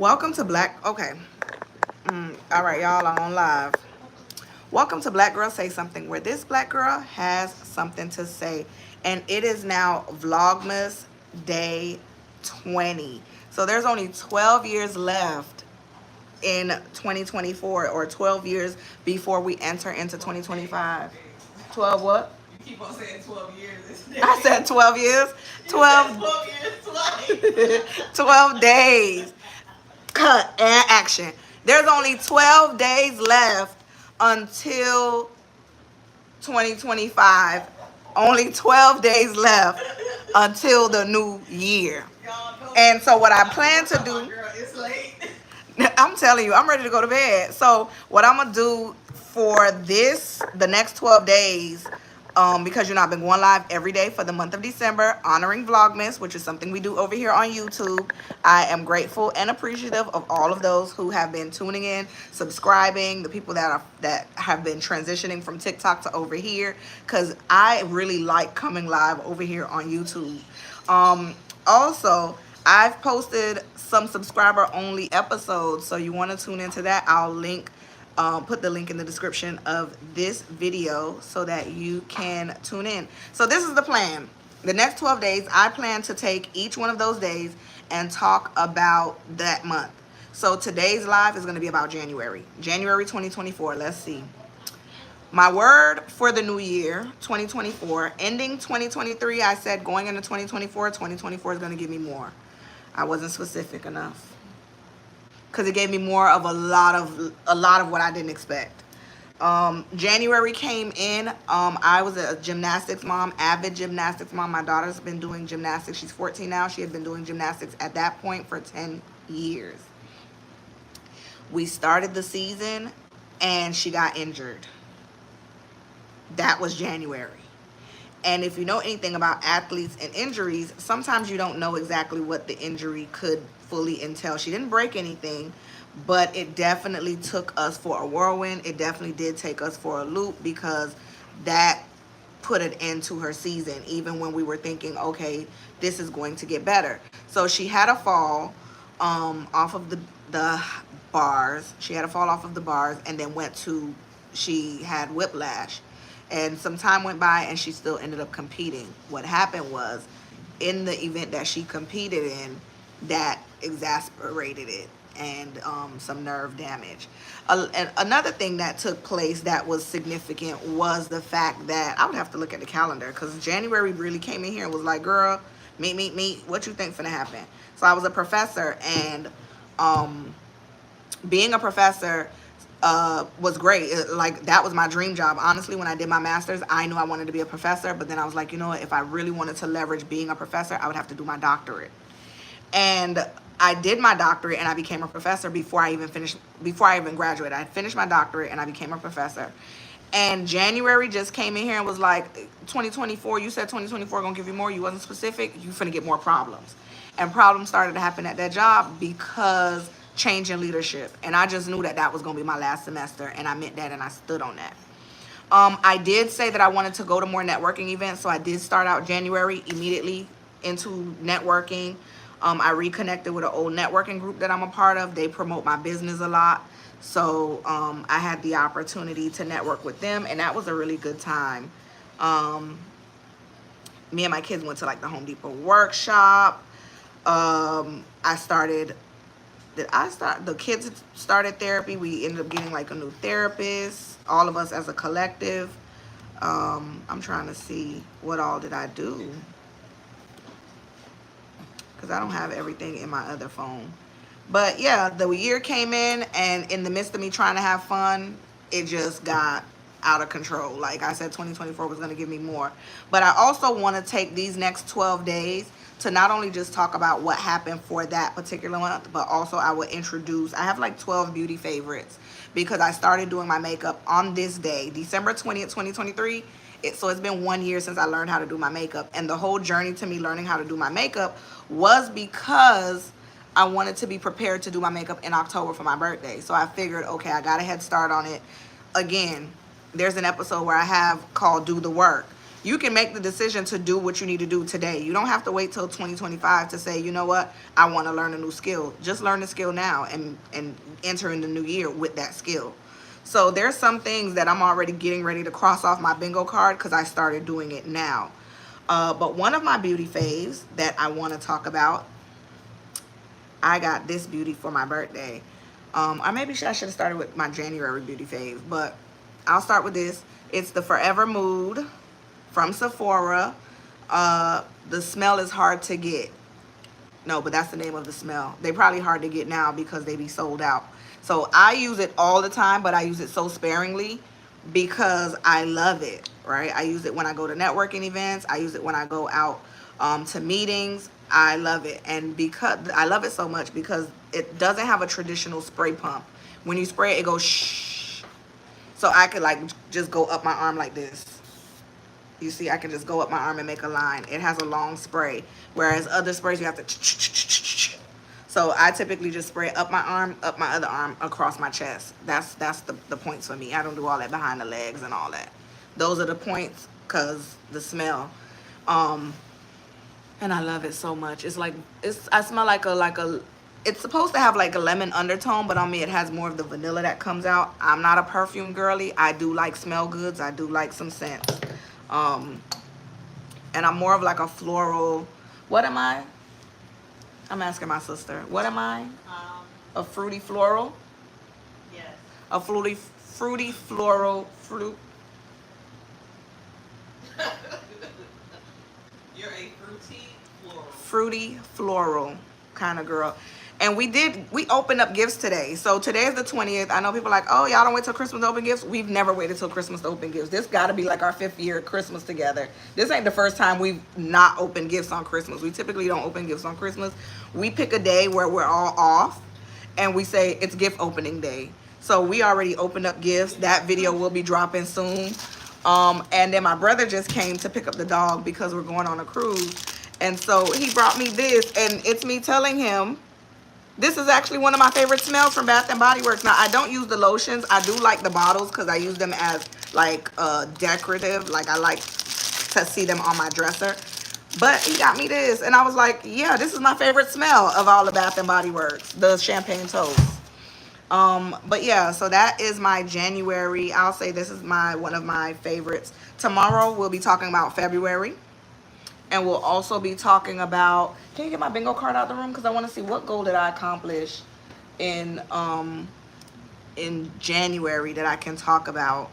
Welcome to Black. Okay. All right, y'all. I'm on live. Welcome to Black Girl Say Something, where this black girl has something to say, and it is now Vlogmas Day 20. So there's only 12 years left in 2024, or 12 years before we enter into 2025. 12 what? You keep on saying 12 years. I said 12 years. 12. 12 years twice. 12 days. Cut and action. There's only 12 days left until 2025. Only 12 days left until the new year. And so what I plan to do, I'm telling you, I'm ready to go to bed. So what I'm gonna do for the next 12 days, because I've been going live every day for the month of December, honoring Vlogmas, which is something we do over here on YouTube. I am grateful and appreciative of all of those who have been tuning in, subscribing, the people that have been transitioning from TikTok to over here, because I really like coming live over here on YouTube. Also, I've posted some subscriber only episodes, so you want to tune into that. I'll put the link in the description of this video so that you can tune in. So this is the plan. The next 12 days, I plan to take each one of those days and talk about that month. So today's live is going to be about January 2024. Let's see. My word for the new year, 2024, ending 2023, I said going into 2024 is going to give me more. I wasn't specific enough, because it gave me more of a lot of what I didn't expect. January came in. I was a gymnastics mom, avid gymnastics mom. My daughter's been doing gymnastics. She's 14 now. She had been doing gymnastics at that point for 10 years. We started the season and she got injured. That was January. And if you know anything about athletes and injuries, sometimes you don't know exactly what the injury could fully entail. She didn't break anything, but it definitely took us for a whirlwind. It definitely did take us for a loop, because that put an end to her season, even when we were thinking, okay, this is going to get better. So she had a fall off of the bars. She had a fall off of the bars, and then she had whiplash. And some time went by and she still ended up competing. What happened was, in the event that she competed in, that exasperated it, and some nerve damage. And another thing that took place that was significant was the fact that I would have to look at the calendar, because January really came in here and was like, girl, meet, what you think finna happen? So I was a professor, and being a professor was great. Like, that was my dream job. Honestly, when I did my master's, I knew I wanted to be a professor, but then I was like, you know what, if I really wanted to leverage being a professor, I would have to do my doctorate. And I did my doctorate and I became a professor before I even graduated. I finished my doctorate and I became a professor. And January just came in here and was like, 2024, you said 2024 gonna give you more. You wasn't specific. You finna get more problems. And problems started to happen at that job because change in leadership. And I just knew that was going to be my last semester, and I meant that, and I stood on that. I did say that I wanted to go to more networking events, so I did start out January immediately into networking. I reconnected with an old networking group that I'm a part of. They promote my business a lot, so I had the opportunity to network with them, and that was a really good time. Me and my kids went to like the Home Depot workshop. The kids started therapy. We ended up getting like a new therapist, all of us as a collective. I'm trying to see what all did I do, because I don't have everything in my other phone. But yeah, the year came in the midst of me trying to have fun, it just got out of control. Like I said, 2024 was going to give me more. But I also want to take these next 12 days to not only just talk about what happened for that particular month, but also I will introduce, I have like 12 beauty favorites, because I started doing my makeup on this day, December 20th, 2023. So it's been 1 year since I learned how to do my makeup. And the whole journey to me learning how to do my makeup was because I wanted to be prepared to do my makeup in October for my birthday. So I figured, okay, I got a head start on it. Again, there's an episode where I have called Do the Work. You can make the decision to do what you need to do today. You don't have to wait till 2025 to say, you know what, I want to learn a new skill. Just learn the skill now and enter in the new year with that skill. So there's some things that I'm already getting ready to cross off my bingo card because I started doing it now. But one of my beauty faves that I want to talk about, I got this beauty for my birthday. Or maybe I should have started with my January beauty fave, but I'll start with this. It's the Forever Mood from Sephora. The smell is hard to get. No, but that's the name of the smell. They probably hard to get now because they be sold out. So I use it all the time, but I use it so sparingly because I love it, right? I use it when I go to networking events. I use it when I go out to meetings. I love it. And because I love it so much because it doesn't have a traditional spray pump. When you spray it, it goes shh. So I could like just go up my arm like this. You see, I can just go up my arm and make a line. It has a long spray, whereas other sprays you have to. So I typically just spray up my arm, up my other arm, across my chest. That's the points for me. I don't do all that behind the legs and all that. Those are the points because the smell. And I love it so much. It's like I smell like a. It's supposed to have like a lemon undertone, but on me it has more of the vanilla that comes out. I'm not a perfume girly. I do like smell goods. I do like some scents. And I'm more of like a floral. What am I? I'm asking my sister. What am I? A fruity floral? Yes. A fruity floral fruit. You're a fruity floral. Fruity floral kind of girl. And we opened up gifts today. So today is the 20th. I know people are like, oh, y'all don't wait till Christmas to open gifts. We've never waited till Christmas to open gifts. This got to be like our 5th year of Christmas together. This ain't the first time we've not opened gifts on Christmas. We typically don't open gifts on Christmas. We pick a day where we're all off and we say it's gift opening day. So we already opened up gifts. That video will be dropping soon. And then my brother just came to pick up the dog because we're going on a cruise. And so he brought me this, and it's me telling him, this is actually one of my favorite smells from Bath & Body Works. Now, I don't use the lotions. I do like the bottles because I use them as, like, decorative. Like, I like to see them on my dresser. But he got me this, and I was like, yeah, this is my favorite smell of all the Bath & Body Works, the champagne toast. But, yeah, so that is my January. I'll say this is one of my favorites. Tomorrow, we'll be talking about February. And we'll also be talking about, can you get my bingo card out of the room? Because I want to see what goal did I accomplish in January that I can talk about.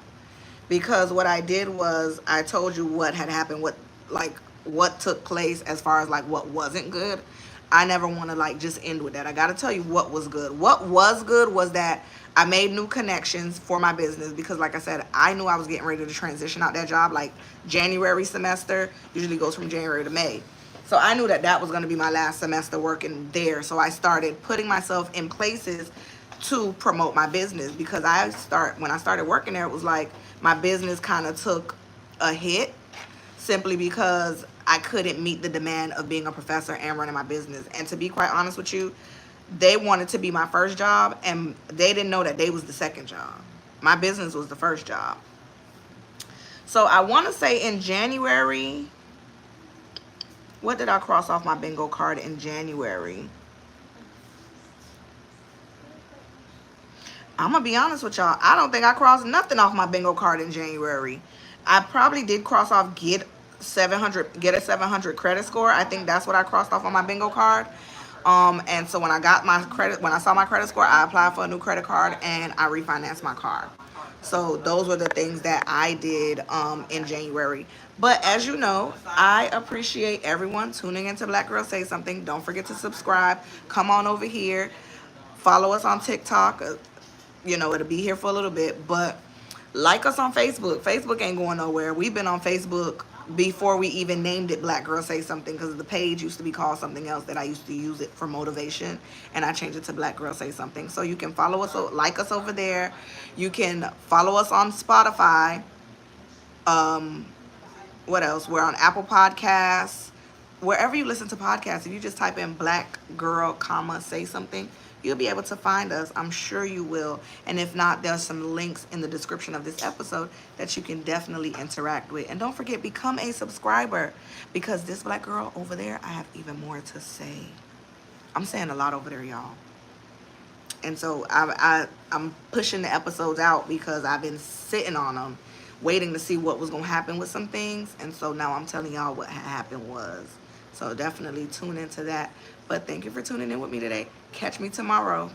Because what I did was I told you what had happened, what took place as far as like what wasn't good. I never want to like just end with that. I got to tell you what was good. What was good was that I made new connections for my business because like I said, I knew I was getting ready to transition out that job. Like January semester usually goes from January to May. So I knew that that was going to be my last semester working there. So I started putting myself in places to promote my business because when I started working there, it was like my business kind of took a hit simply because I couldn't meet the demand of being a professor and running my business. And to be quite honest with you, they wanted to be my first job and they didn't know that they was the second job. My business was the first job. So I want to say in January, what did I cross off my bingo card in January? I'm going to be honest with y'all. I don't think I crossed nothing off my bingo card in January. I probably did cross off get a 700 credit score. I think that's what I crossed off on my bingo card. And so when I saw my credit score, I applied for a new credit card and I refinanced my car. So those were the things that I did in January. But as you know, I appreciate everyone tuning into Black Girl Say Something. Don't forget to subscribe. Come on over here. Follow us on TikTok. It'll be here for a little bit. But like us on Facebook. Facebook ain't going nowhere. We've been on Facebook before we even named it Black Girl Say Something because the page used to be called something else that I used to use it for motivation, and I changed it to Black Girl Say Something. So you can follow us, like us over there. You can follow us on Spotify. What else? We're on Apple Podcasts. wherever you listen to podcasts, if you just type in black girl, comma, say something, you'll be able to find us. I'm sure you will. And if not, there's some links in the description of this episode that you can definitely interact with. And don't forget, become a subscriber, because this black girl over there, I have even more to say. I'm saying a lot over there, y'all. And so I'm pushing the episodes out because I've been sitting on them, waiting to see what was going to happen with some things. And so now I'm telling y'all what happened was. So definitely tune into that. But thank you for tuning in with me today. Catch me tomorrow.